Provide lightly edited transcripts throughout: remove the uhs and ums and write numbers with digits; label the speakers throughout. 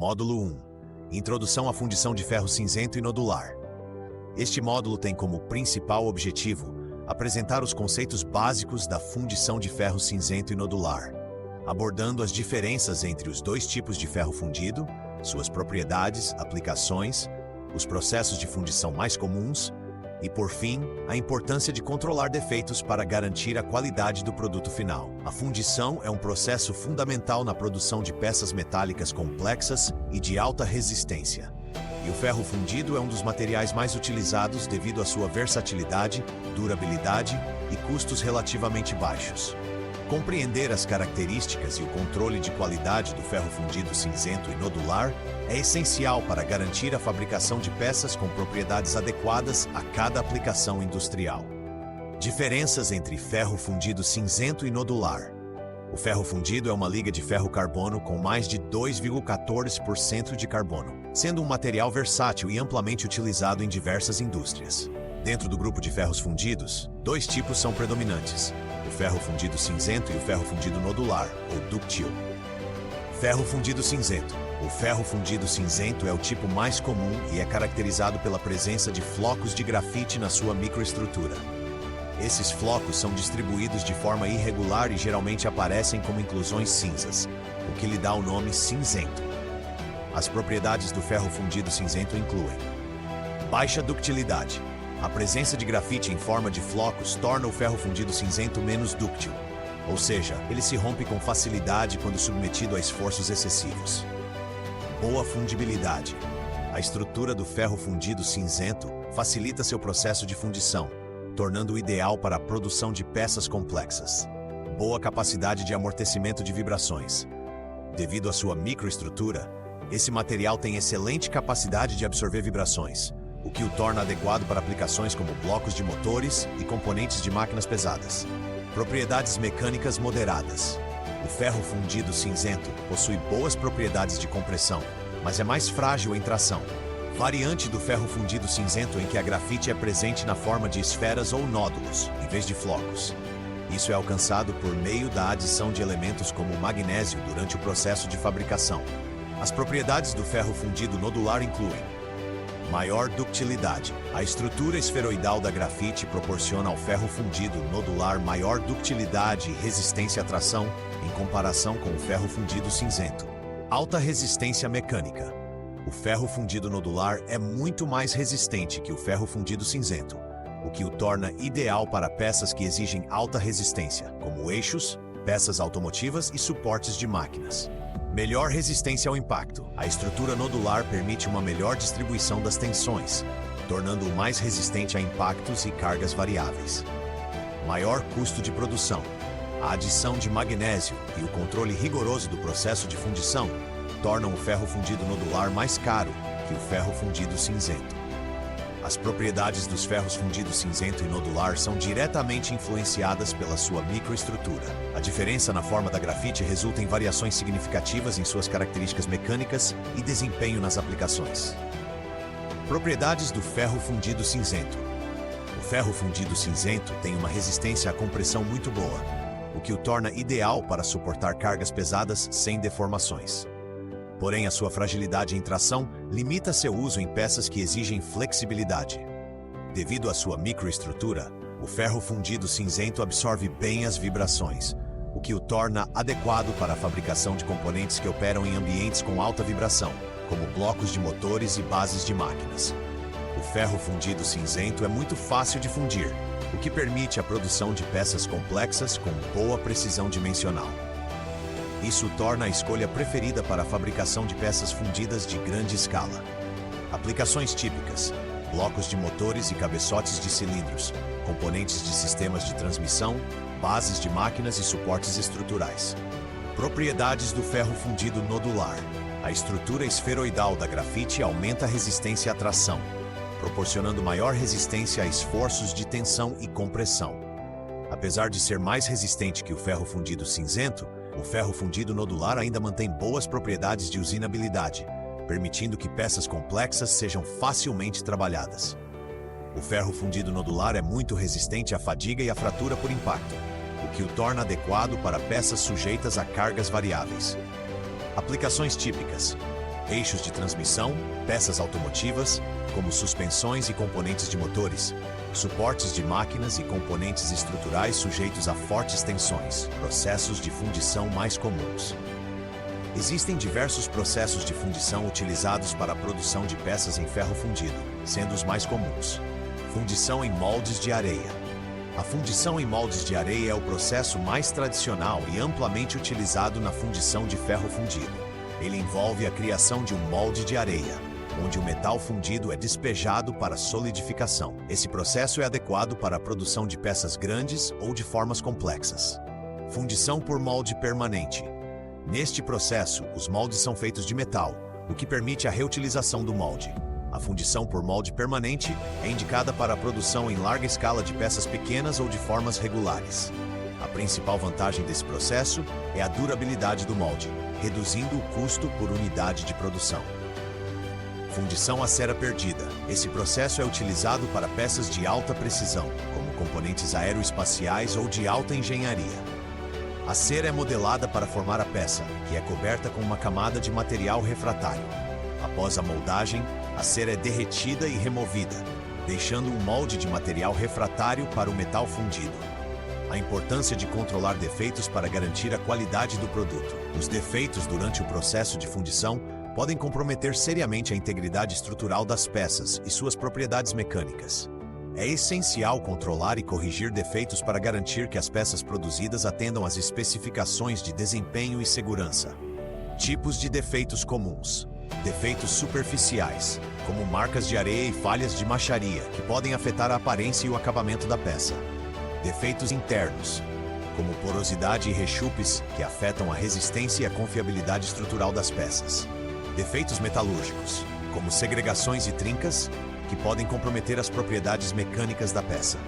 Speaker 1: Módulo 1. Introdução à fundição de ferro cinzento e nodular. Este módulo tem como principal objetivo apresentar os conceitos básicos da fundição de ferro cinzento e nodular, abordando as diferenças entre os dois tipos de ferro fundido, suas propriedades, aplicações, os processos de fundição mais comuns e, por fim, a importância de controlar defeitos para garantir a qualidade do produto final. A fundição é um processo fundamental na produção de peças metálicas complexas e de alta resistência. E o ferro fundido é um dos materiais mais utilizados devido à sua versatilidade, durabilidade e custos relativamente baixos. Compreender as características e o controle de qualidade do ferro fundido cinzento e nodular é essencial para garantir a fabricação de peças com propriedades adequadas a cada aplicação industrial. Diferenças entre ferro fundido cinzento e nodular. O ferro fundido é uma liga de ferro-carbono com mais de 2,14% de carbono, sendo um material versátil e amplamente utilizado em diversas indústrias. Dentro do grupo de ferros fundidos, dois tipos são predominantes: o ferro fundido cinzento e o ferro fundido nodular, ou dúctil. Ferro fundido cinzento. O ferro fundido cinzento é o tipo mais comum e é caracterizado pela presença de flocos de grafite na sua microestrutura. Esses flocos são distribuídos de forma irregular e geralmente aparecem como inclusões cinzas, o que lhe dá o nome cinzento. As propriedades do ferro fundido cinzento incluem: baixa ductilidade. A presença de grafite em forma de flocos torna o ferro fundido cinzento menos dúctil, ou seja, ele se rompe com facilidade quando submetido a esforços excessivos. Boa fundibilidade. A estrutura do ferro fundido cinzento facilita seu processo de fundição, tornando-o ideal para a produção de peças complexas. Boa capacidade de amortecimento de vibrações. Devido à sua microestrutura, esse material tem excelente capacidade de absorver vibrações, o que o torna adequado para aplicações como blocos de motores e componentes de máquinas pesadas. Propriedades mecânicas moderadas. O ferro fundido cinzento possui boas propriedades de compressão, mas é mais frágil em tração. Variante do ferro fundido cinzento em que a grafite é presente na forma de esferas ou nódulos, em vez de flocos. Isso é alcançado por meio da adição de elementos como o magnésio durante o processo de fabricação. As propriedades do ferro fundido nodular incluem: maior ductilidade. A estrutura esferoidal da grafite proporciona ao ferro fundido nodular maior ductilidade e resistência à tração em comparação com o ferro fundido cinzento. Alta resistência mecânica. O ferro fundido nodular é muito mais resistente que o ferro fundido cinzento, o que o torna ideal para peças que exigem alta resistência, como eixos, peças automotivas e suportes de máquinas. Melhor resistência ao impacto. A estrutura nodular permite uma melhor distribuição das tensões, tornando-o mais resistente a impactos e cargas variáveis. Maior custo de produção. A adição de magnésio e o controle rigoroso do processo de fundição tornam o ferro fundido nodular mais caro que o ferro fundido cinzento. As propriedades dos ferros fundidos cinzento e nodular são diretamente influenciadas pela sua microestrutura. A diferença na forma da grafite resulta em variações significativas em suas características mecânicas e desempenho nas aplicações. Propriedades do ferro fundido cinzento. O ferro fundido cinzento tem uma resistência à compressão muito boa, o que o torna ideal para suportar cargas pesadas sem deformações. Porém, a sua fragilidade em tração limita seu uso em peças que exigem flexibilidade. Devido à sua microestrutura, o ferro fundido cinzento absorve bem as vibrações, o que o torna adequado para a fabricação de componentes que operam em ambientes com alta vibração, como blocos de motores e bases de máquinas. O ferro fundido cinzento é muito fácil de fundir, o que permite a produção de peças complexas com boa precisão dimensional. Isso torna a escolha preferida para a fabricação de peças fundidas de grande escala. Aplicações típicas: blocos de motores e cabeçotes de cilindros, componentes de sistemas de transmissão, bases de máquinas e suportes estruturais. Propriedades do ferro fundido nodular. A estrutura esferoidal da grafite aumenta a resistência à tração, proporcionando maior resistência a esforços de tensão e compressão. Apesar de ser mais resistente que o ferro fundido cinzento, o ferro fundido nodular ainda mantém boas propriedades de usinabilidade, permitindo que peças complexas sejam facilmente trabalhadas. O ferro fundido nodular é muito resistente à fadiga e à fratura por impacto, o que o torna adequado para peças sujeitas a cargas variáveis. Aplicações típicas: eixos de transmissão, peças automotivas, como suspensões e componentes de motores, suportes de máquinas e componentes estruturais sujeitos a fortes tensões, processos de fundição mais comuns. Existem diversos processos de fundição utilizados para a produção de peças em ferro fundido, sendo os mais comuns. Fundição em moldes de areia. A fundição em moldes de areia é o processo mais tradicional e amplamente utilizado na fundição de ferro fundido. Ele envolve a criação de um molde de areia, onde o metal fundido é despejado para solidificação. Esse processo é adequado para a produção de peças grandes ou de formas complexas. Fundição por molde permanente. Neste processo, os moldes são feitos de metal, o que permite a reutilização do molde. A fundição por molde permanente é indicada para a produção em larga escala de peças pequenas ou de formas regulares. A principal vantagem desse processo é a durabilidade do molde, reduzindo o custo por unidade de produção. Fundição a cera perdida. Esse processo é utilizado para peças de alta precisão, como componentes aeroespaciais ou de alta engenharia. A cera é modelada para formar a peça, que é coberta com uma camada de material refratário. Após a moldagem, a cera é derretida e removida, deixando um molde de material refratário para o metal fundido. A importância de controlar defeitos para garantir a qualidade do produto. Os defeitos durante o processo de fundição podem comprometer seriamente a integridade estrutural das peças e suas propriedades mecânicas. É essencial controlar e corrigir defeitos para garantir que as peças produzidas atendam às especificações de desempenho e segurança. Tipos de defeitos comuns. Defeitos superficiais, como marcas de areia e falhas de macharia, que podem afetar a aparência e o acabamento da peça. Defeitos internos, como porosidade e rechupes, que afetam a resistência e a confiabilidade estrutural das peças. Defeitos metalúrgicos, como segregações e trincas, que podem comprometer as propriedades mecânicas da peça.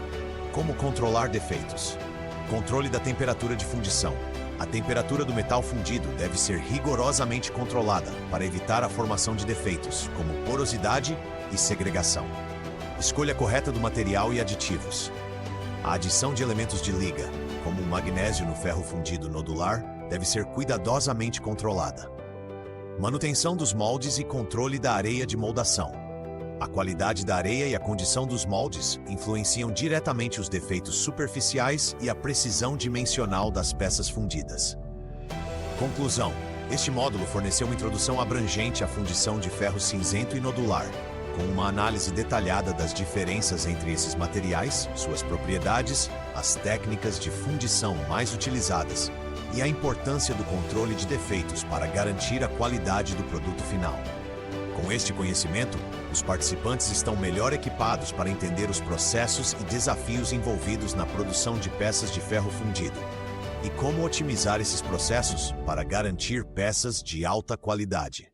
Speaker 1: Como controlar defeitos? Controle da temperatura de fundição. A temperatura do metal fundido deve ser rigorosamente controlada para evitar a formação de defeitos, como porosidade e segregação. Escolha correta do material e aditivos. A adição de elementos de liga, como o magnésio no ferro fundido nodular, deve ser cuidadosamente controlada. Manutenção dos moldes e controle da areia de moldação. A qualidade da areia e a condição dos moldes influenciam diretamente os defeitos superficiais e a precisão dimensional das peças fundidas. Conclusão: este módulo forneceu uma introdução abrangente à fundição de ferro cinzento e nodular, com uma análise detalhada das diferenças entre esses materiais, suas propriedades, as técnicas de fundição mais utilizadas e a importância do controle de defeitos para garantir a qualidade do produto final. Com este conhecimento, os participantes estão melhor equipados para entender os processos e desafios envolvidos na produção de peças de ferro fundido e como otimizar esses processos para garantir peças de alta qualidade.